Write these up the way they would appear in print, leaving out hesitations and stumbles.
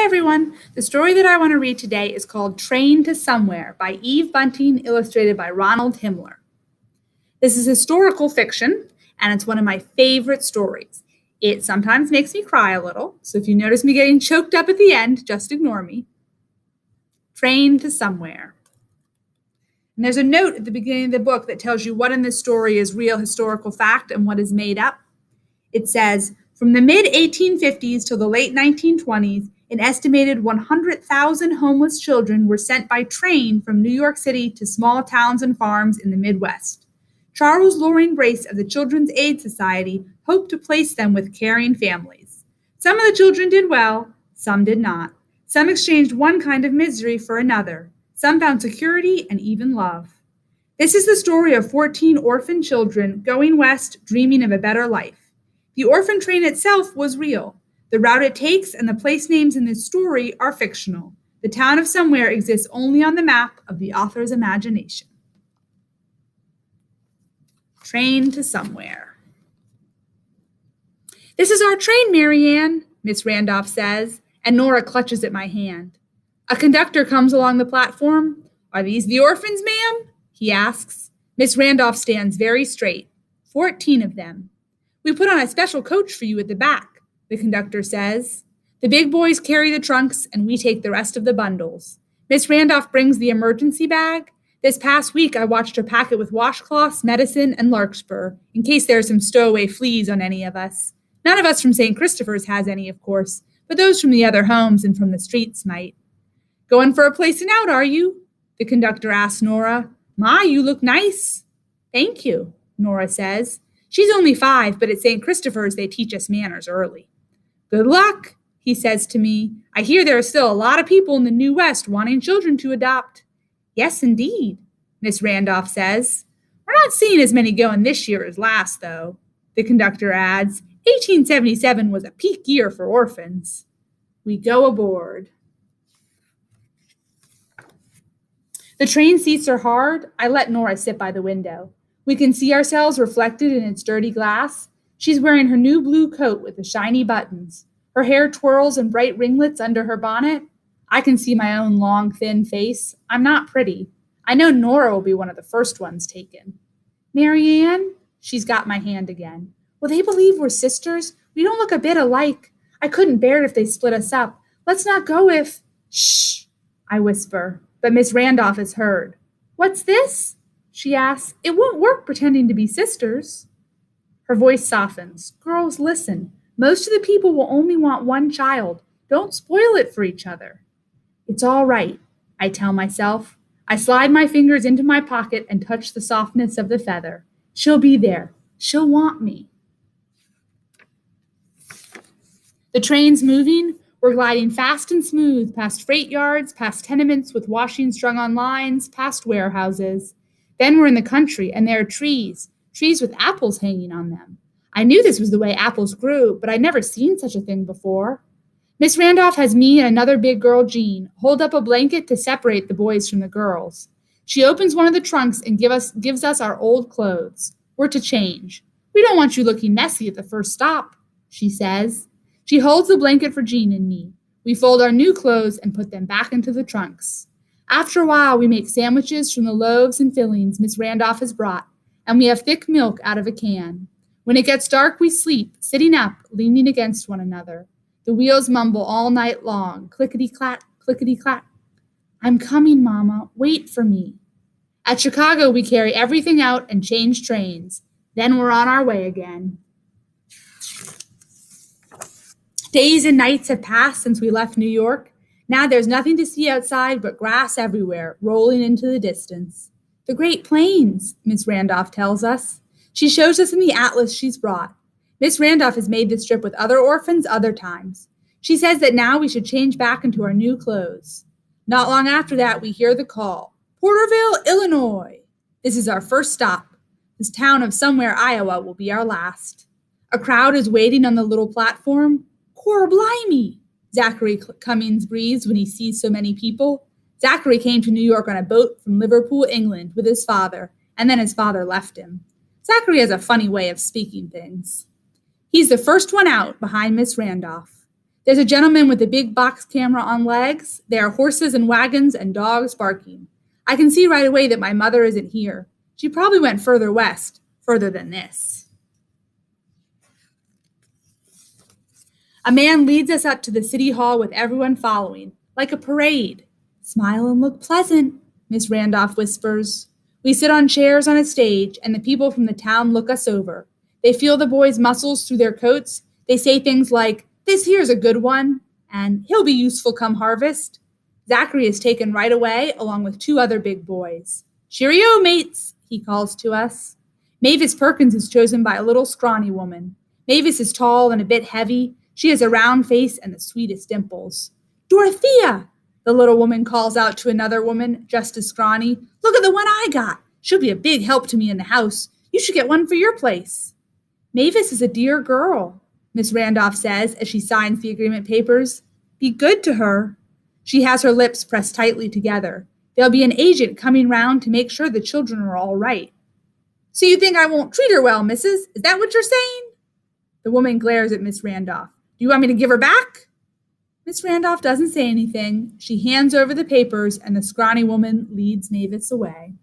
everyone. The story that I want to read today is called Train to Somewhere by Eve Bunting, illustrated by Ronald Himmler. This is historical fiction, and it's one of my favorite stories. It sometimes makes me cry a little, so if you notice me getting choked up at the end, just ignore me. Train to Somewhere. And there's a note at the beginning of the book that tells you what in this story is real historical fact and what is made up. It says, from the mid-1850s till the late 1920s, an estimated 100,000 homeless children were sent by train from New York City to small towns and farms in the Midwest. Charles Loring Brace of the Children's Aid Society hoped to place them with caring families. Some of the children did well, some did not. Some exchanged one kind of misery for another. Some found security and even love. This is the story of 14 orphan children going west, dreaming of a better life. The orphan train itself was real. The route it takes and the place names in this story are fictional. The town of Somewhere exists only on the map of the author's imagination. Train to Somewhere. This is our train, Marianne, Miss Randolph says, and Nora clutches at my hand. A conductor comes along the platform. Are these the orphans, ma'am? He asks. Miss Randolph stands very straight. 14 of them. We put on a special coach for you at the back, the conductor says. The big boys carry the trunks, and we take the rest of the bundles. Miss Randolph brings the emergency bag. This past week, I watched her pack it with washcloths, medicine, and larkspur, in case there are some stowaway fleas on any of us. None of us from St. Christopher's has any, of course, but those from the other homes and from the streets might. Going for a placing out, are you? The conductor asks Nora. My, you look nice. Thank you, Nora says. She's only 5, but at St. Christopher's they teach us manners early. Good luck, he says to me. I hear there are still a lot of people in the New West wanting children to adopt. Yes, indeed, Miss Randolph says. We're not seeing as many going this year as last, though, the conductor adds. 1877 was a peak year for orphans. We go aboard. The train seats are hard. I let Nora sit by the window. We can see ourselves reflected in its dirty glass. She's wearing her new blue coat with the shiny buttons. Her hair twirls in bright ringlets under her bonnet. I can see my own long, thin face. I'm not pretty. I know Nora will be one of the first ones taken. Marianne? She's got my hand again. Will they believe we're sisters? We don't look a bit alike. I couldn't bear it if they split us up. Let's not go if... Shh, I whisper, but Miss Randolph has heard. What's this? She asks. It won't work pretending to be sisters. Her voice softens. Girls, listen. Most of the people will only want one child. Don't spoil it for each other. It's all right, I tell myself. I slide my fingers into my pocket and touch the softness of the feather. She'll be there. She'll want me. The train's moving. We're gliding fast and smooth past freight yards, past tenements with washing strung on lines, past warehouses. Then we're in the country, and there are trees with apples hanging on them. I knew this was the way apples grew, but I'd never seen such a thing before. Miss Randolph has me and another big girl, Jean, hold up a blanket to separate the boys from the girls. She opens one of the trunks and gives us our old clothes. We're to change. We don't want you looking messy at the first stop, she says. She holds the blanket for Jean and me. We fold our new clothes and put them back into the trunks. After a while, we make sandwiches from the loaves and fillings Miss Randolph has brought, and we have thick milk out of a can. When it gets dark, we sleep, sitting up, leaning against one another. The wheels mumble all night long, clickety-clack, clickety-clack. I'm coming, Mama. Wait for me. At Chicago, we carry everything out and change trains. Then we're on our way again. Days and nights have passed since we left New York. Now there's nothing to see outside but grass everywhere, rolling into the distance. The Great Plains, Miss Randolph tells us. She shows us in the atlas she's brought. Miss Randolph has made this trip with other orphans other times. She says that now we should change back into our new clothes. Not long after that, we hear the call. Porterville, Illinois. This is our first stop. This town of Somewhere, Iowa will be our last. A crowd is waiting on the little platform. Cor blimey, Zachary Cummings breathes when he sees so many people. Zachary came to New York on a boat from Liverpool, England, with his father, and then his father left him. Zachary has a funny way of speaking things. He's the first one out behind Miss Randolph. There's a gentleman with a big box camera on legs. There are horses and wagons and dogs barking. I can see right away that my mother isn't here. She probably went further west, further than this. A man leads us up to the city hall with everyone following, like a parade. Smile and look pleasant, Miss Randolph whispers. We sit on chairs on a stage, and the people from the town look us over. They feel the boys' muscles through their coats. They say things like, "This here's a good one," and "He'll be useful come harvest." Zachary is taken right away, along with two other big boys. "Cheerio, mates," he calls to us. Mavis Perkins is chosen by a little scrawny woman. Mavis is tall and a bit heavy. She has a round face and the sweetest dimples. "Dorothea," the little woman calls out to another woman just as scrawny. "Look at the one I got. She'll be a big help to me in the house. You should get one for your place." "Mavis is a dear girl," Miss Randolph says as she signs the agreement papers. "Be good to her." She has her lips pressed tightly together. There'll be an agent coming round to make sure the children are all right. "So you think I won't treat her well, missus? Is that what you're saying?" The woman glares at Miss Randolph. "Do you want me to give her back?" Miss Randolph doesn't say anything. She hands over the papers, and the scrawny woman leads Mavis away.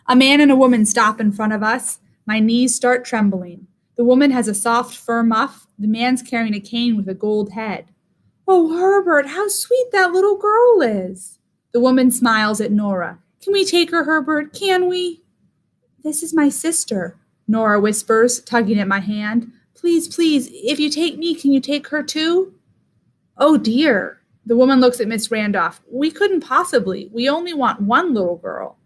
A man and a woman stop in front of us. My knees start trembling. The woman has a soft fur muff. The man's carrying a cane with a gold head. "Oh, Herbert, how sweet that little girl is." The woman smiles at Nora. "Can we take her, Herbert? Can we?" "This is my sister," Nora whispers, tugging at my hand. "Please, please, if you take me, can you take her too?" "Oh, dear." The woman looks at Miss Randolph. "We couldn't possibly. We only want one little girl."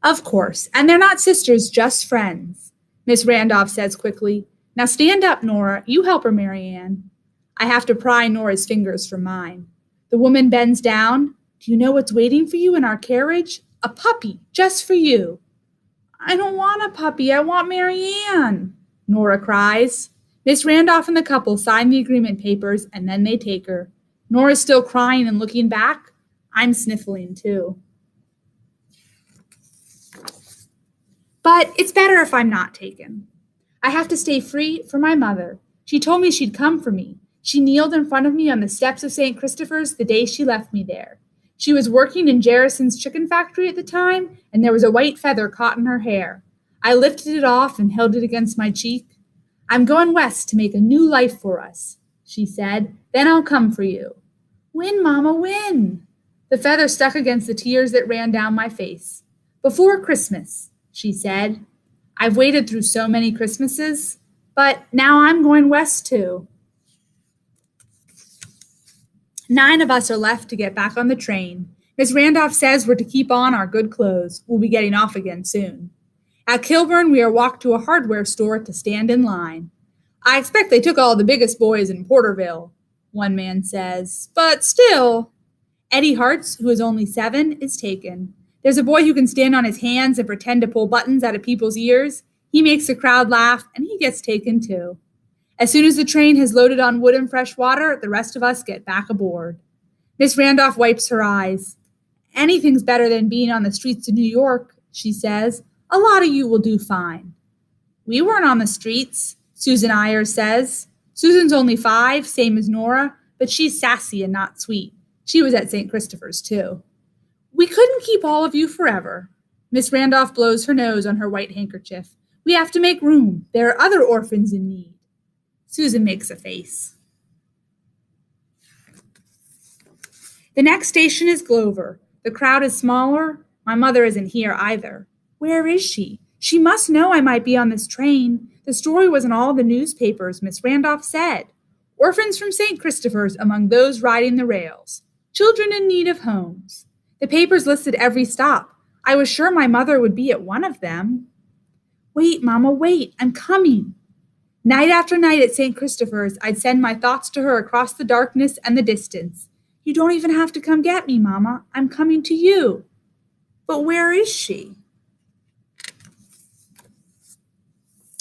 "Of course, and they're not sisters, just friends," Miss Randolph says quickly. "Now stand up, Nora. You help her, Marianne." I have to pry Nora's fingers from mine. The woman bends down. "Do you know what's waiting for you in our carriage? A puppy, just for you." "I don't want a puppy. I want Marianne," Nora cries. Miss Randolph and the couple sign the agreement papers, and then they take her. Nora's still crying and looking back. I'm sniffling too. But it's better if I'm not taken. I have to stay free for my mother. She told me she'd come for me. She kneeled in front of me on the steps of St. Christopher's the day she left me there. She was working in Jerrison's chicken factory at the time, and there was a white feather caught in her hair. I lifted it off and held it against my cheek. "I'm going west to make a new life for us," she said. "Then I'll come for you." "When, Mama, when?" The feather stuck against the tears that ran down my face. "Before Christmas," she said. I've waited through so many Christmases, but now I'm going west too. 9 of us are left to get back on the train. Miss Randolph says we're to keep on our good clothes. We'll be getting off again soon. At Kilburn, we are walked to a hardware store to stand in line. "I expect they took all the biggest boys in Porterville," one man says, "but still." Eddie Hartz, who is only 7, is taken. There's a boy who can stand on his hands and pretend to pull buttons out of people's ears. He makes the crowd laugh, and he gets taken too. As soon as the train has loaded on wood and fresh water, the rest of us get back aboard. Miss Randolph wipes her eyes. "Anything's better than being on the streets of New York," she says. "A lot of you will do fine." "We weren't on the streets," Susan Ayers says. Susan's only 5, same as Nora, but she's sassy and not sweet. She was at St. Christopher's too. "We couldn't keep all of you forever." Miss Randolph blows her nose on her white handkerchief. "We have to make room. There are other orphans in need." Susan makes a face. The next station is Glover. The crowd is smaller. My mother isn't here either. Where is she? She must know I might be on this train. The story was in all the newspapers, Miss Randolph said. Orphans from St. Christopher's among those riding the rails. Children in need of homes. The papers listed every stop. I was sure my mother would be at one of them. "Wait, Mama, wait. I'm coming." Night after night at St. Christopher's, I'd send my thoughts to her across the darkness and the distance. "You don't even have to come get me, Mama. I'm coming to you." But where is she?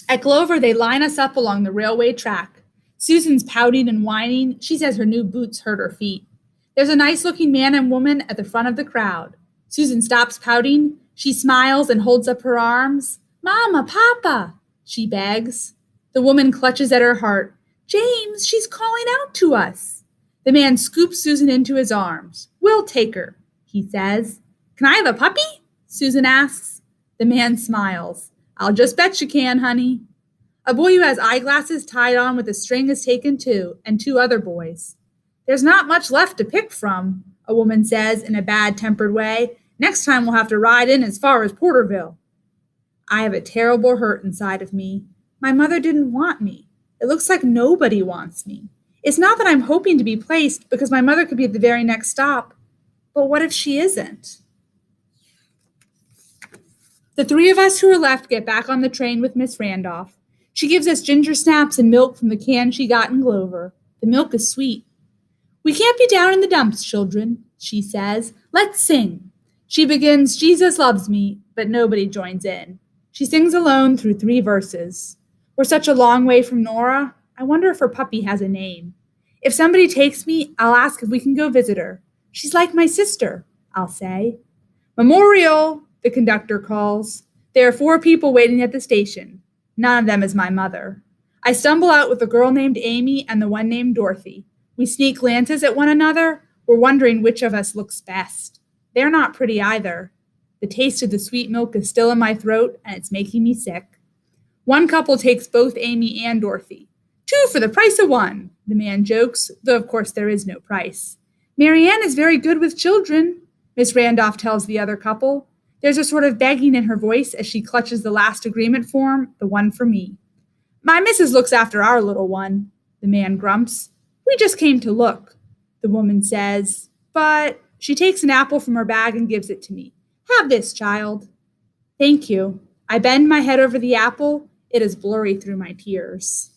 At Glover, they line us up along the railway track. Susan's pouting and whining. She says her new boots hurt her feet. There's a nice-looking man and woman at the front of the crowd. Susan stops pouting. She smiles and holds up her arms. "Mama, Papa," she begs. The woman clutches at her heart. James, she's calling out to us. The man scoops Susan into his arms. We'll take her, he says. Can I have a puppy? Susan asks. The man smiles. I'll just bet you can, honey. A boy who has eyeglasses tied on with a string is taken too, and two other boys. There's not much left to pick from, a woman says in a bad-tempered way. Next time we'll have to ride in as far as Porterville. I have a terrible hurt inside of me. My mother didn't want me. It looks like nobody wants me. It's not that I'm hoping to be placed because my mother could be at the very next stop. But what if she isn't? The three of us who are left get back on the train with Miss Randolph. She gives us ginger snaps and milk from the can she got in Glover. The milk is sweet. We can't be down in the dumps, children, she says. Let's sing. She begins, Jesus loves me, but nobody joins in. She sings alone through 3 verses. We're such a long way from Nora. I wonder if her puppy has a name. If somebody takes me, I'll ask if we can go visit her. She's like my sister, I'll say. Memorial, the conductor calls. There are 4 people waiting at the station. None of them is my mother. I stumble out with a girl named Amy and the one named Dorothy. We sneak glances at one another. We're wondering which of us looks best. They're not pretty either. The taste of the sweet milk is still in my throat, and it's making me sick. One couple takes both Amy and Dorothy. 2 for the price of 1, the man jokes, though of course there is no price. Marianne is very good with children, Miss Randolph tells the other couple. There's a sort of begging in her voice as she clutches the last agreement form, the one for me. My missus looks after our little one, the man grumps. We just came to look, the woman says, but she takes an apple from her bag and gives it to me. Have this, child. Thank you. I bend my head over the apple. It is blurry through my tears.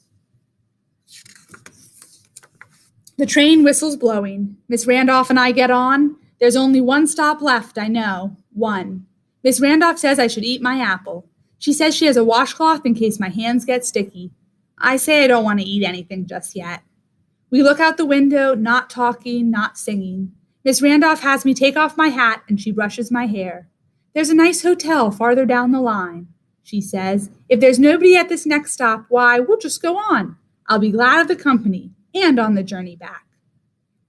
The train whistles blowing. Miss Randolph and I get on. There's only 1 stop left, I know. 1. Miss Randolph says I should eat my apple. She says she has a washcloth in case my hands get sticky. I say I don't want to eat anything just yet. We look out the window, not talking, not singing. Miss Randolph has me take off my hat and she brushes my hair. There's a nice hotel farther down the line, she says. If there's nobody at this next stop, why, we'll just go on. I'll be glad of the company and on the journey back.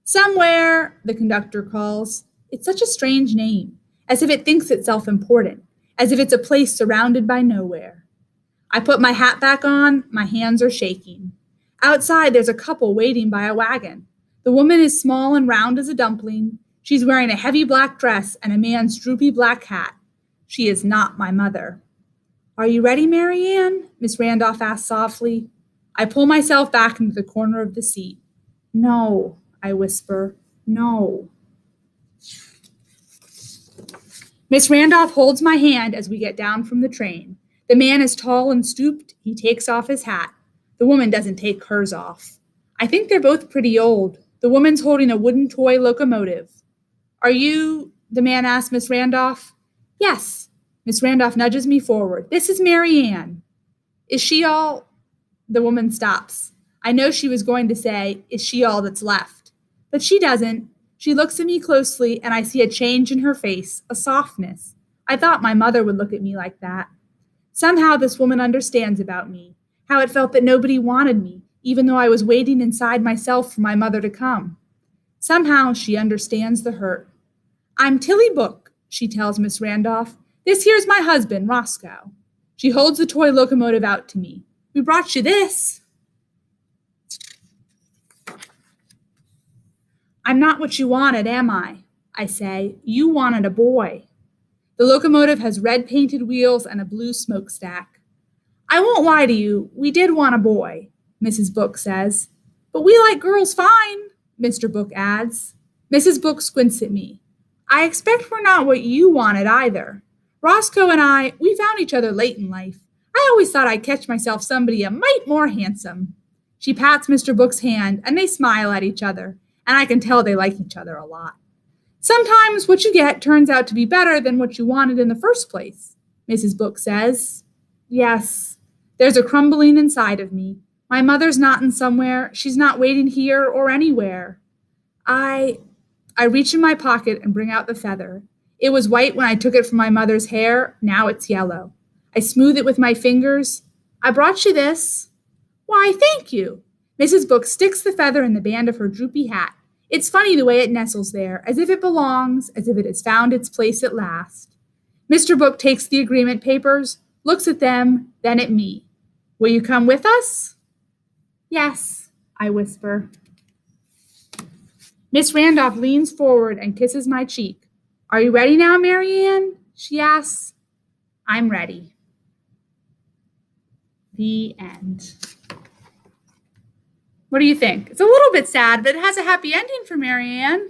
Somewhere, the conductor calls. It's such a strange name, as if it thinks itself important, as if it's a place surrounded by nowhere. I put my hat back on, my hands are shaking. Outside, there's a couple waiting by a wagon. The woman is small and round as a dumpling. She's wearing a heavy black dress and a man's droopy black hat. She is not my mother. Are you ready, Marianne? Miss Randolph asks softly. I pull myself back into the corner of the seat. No, I whisper, no. Miss Randolph holds my hand as we get down from the train. The man is tall and stooped. He takes off his hat. The woman doesn't take hers off. I think they're both pretty old. The woman's holding a wooden toy locomotive. Are you, the man asks Miss Randolph. Yes. Miss Randolph nudges me forward. This is Marianne. Is she all? The woman stops. I know she was going to say, is she all that's left? But she doesn't. She looks at me closely and I see a change in her face, a softness. I thought my mother would look at me like that. Somehow this woman understands about me, how it felt that nobody wanted me, even though I was waiting inside myself for my mother to come. Somehow she understands the hurt. I'm Tilly Book, she tells Miss Randolph. This here's my husband, Roscoe. She holds the toy locomotive out to me. We brought you this. I'm not what you wanted, am I? I say. You wanted a boy. The locomotive has red painted wheels and a blue smokestack. I won't lie to you, we did want a boy, Mrs. Book says. But we like girls fine, Mr. Book adds. Mrs. Book squints at me. I expect we're not what you wanted either. Roscoe and I, we found each other late in life. I always thought I'd catch myself somebody a mite more handsome. She pats Mr. Book's hand and they smile at each other, and I can tell they like each other a lot. Sometimes what you get turns out to be better than what you wanted in the first place, Mrs. Book says. Yes, there's a crumbling inside of me. My mother's not in somewhere. She's not waiting here or anywhere. I reach in my pocket and bring out the feather. It was white when I took it from my mother's hair. Now it's yellow. I smooth it with my fingers. I brought you this. Why, thank you. Mrs. Book sticks the feather in the band of her droopy hat. It's funny the way it nestles there, as if it belongs, as if it has found its place at last. Mr. Book takes the agreement papers, looks at them, then at me. Will you come with us? Yes, I whisper. Miss Randolph leans forward and kisses my cheek. Are you ready now, Marianne? She asks. I'm ready. The end. What do you think? It's a little bit sad, but it has a happy ending for Marianne.